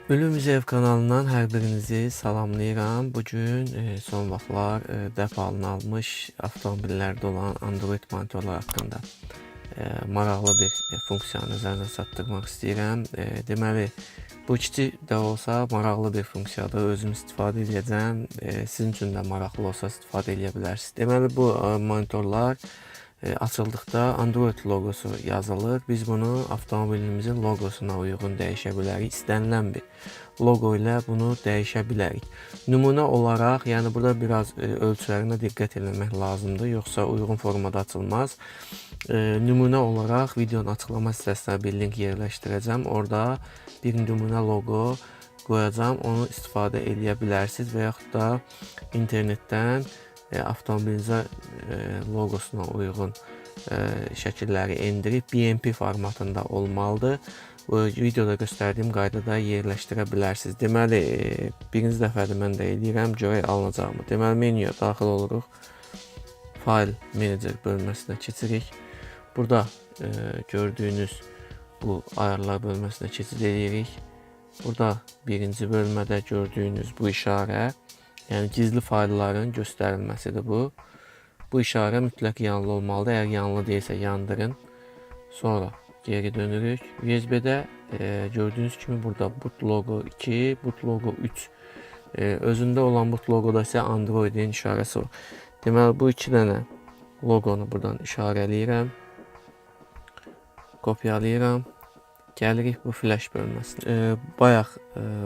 Bölümümüz ev kanalından hər birinizi salamlayıram. Bugün son vaxtlar dəf alınmış avtomobillərdə olan Android monitorlar haqqında maraqlı bir funksiyanı nəzərinizə çatdırmaq istəyirəm. Deməli, bu kiçik də olsa maraqlı bir funksiyadır. Özüm istifadə edəcəm. Sizin üçün də maraqlı olsa istifadə edə bilərsiniz. Deməli, bu monitorlar açıldıqda Android logosu yazılır. Biz bunu avtomobilimizin logosuna uyğun dəyişə bilərik. İstənilən bir logo ilə bunu dəyişə bilərik. Nümunə olaraq, yəni burada biraz ölçülərinə diqqət etmək lazımdır, yoxsa uyğun formada açılmaz. Nümunə olaraq videonun açıqlama hissəsinə bir link yerləşdirəcəm. Orada bir nümunə logo qoyacağam. Onu istifadə edə bilərsiniz və yaxud da internetdən avtomobilinizə logosuna uyğun şəkilləri endirib BMP formatında olmalıdır. Videoda göstərdiyim qaydada yerləşdirə bilərsiniz. Deməli, birinci dəfədir mən də edirəm, görək alınacaqmı. Deməli, menyuya daxil oluruq. File Manager bölməsinə keçirik. Burada gördüyünüz bu ayarlar bölməsinə keçid edirik. Burada birinci bölmədə gördüyünüz bu işarə, yəni gizli faylların göstərilməsidir bu. Bu işarə mütləq yanlı olmalıdır. Əgər yanlı deyilsə yandırın. Sonra geri dönürük. USB-də gördüyünüz kimi burada boot logo 2, boot logo 3. Özündə olan boot logoda isə Androidin işarəsi var. Deməli, bu iki dənə loqonu buradan işarələyirəm. Kopyalayıram. Gəlirik bu flash bölməsinə. Bayaq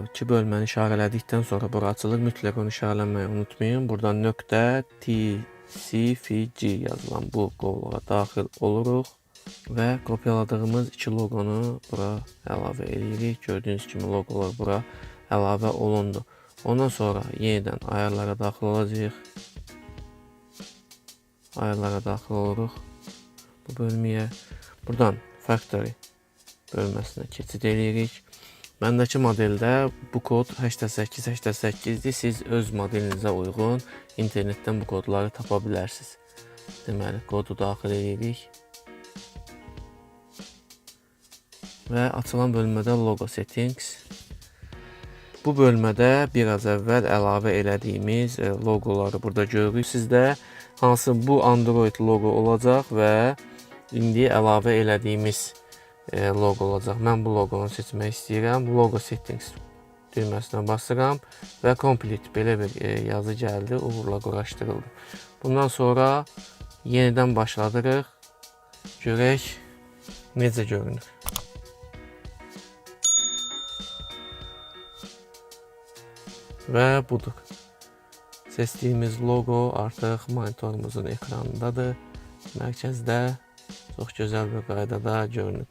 iki bölməni işarələdikdən sonra bura açılır. Mütləq onu işarələməyi unutmayın. Buradan .tcfg yazılan bu qovluğa daxil oluruq və kopyaladığımız iki loqonu bura əlavə edirik. Gördüyünüz kimi loqolar bura əlavə olundu. Ondan sonra yenidən ayarlara daxil olacağıq. Ayarlara daxil oluruq bu bölməyə. Buradan Factory bölməsinə keçid edirik. Məndəki modeldə bu kod 8888-dir. Siz öz modelinizə uyğun internetdən bu kodları tapa bilərsiniz. Deməli, kodu daxil edirik. Və açılan bölmədə Logo Settings. Bu bölmədə biraz əvvəl əlavə elədiyimiz logoları burada görürük. Sizdə hansı bu Android logo olacaq və indi əlavə elədiyimiz logo olacaq. Mən bu loqonu seçmək istəyirəm. Logo Settings düyməsinə basıram və Complete belə bir yazı gəldi. Uğurla quraşdırıldı. Bundan sonra yenidən başladırıq. Görək necə görünür. Və budur. Seçdiyimiz logo artıq monitorumuzun ekranındadır. Mərkəzdə çox gözəl bir qaydada görünür.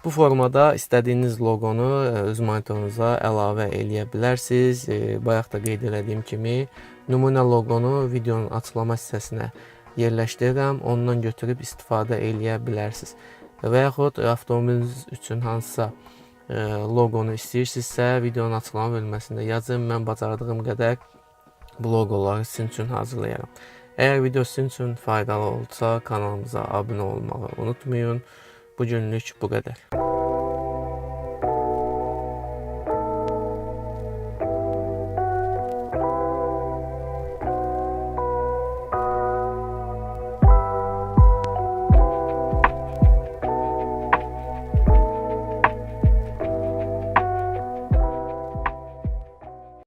Bu formada istədiyiniz loqonu öz monitorunuza əlavə eləyə bilərsiniz. Bayaq da qeyd etdiyim kimi nümunə loqonu videonun açıqlama hissəsinə yerləşdirirəm. Ondan götürüb istifadə eləyə bilərsiniz. Və yaxud avtomobiliniz üçün hansısa loqonu istəyirsinizsə videonun açıqlama bölməsində yazın. Mən bacardığım qədər bu loqoları sizin üçün hazırlayaram. Əgər video sizin üçün faydalı olsa kanalımıza abunə olmağı unutmayın. Bugünlük bu qədər.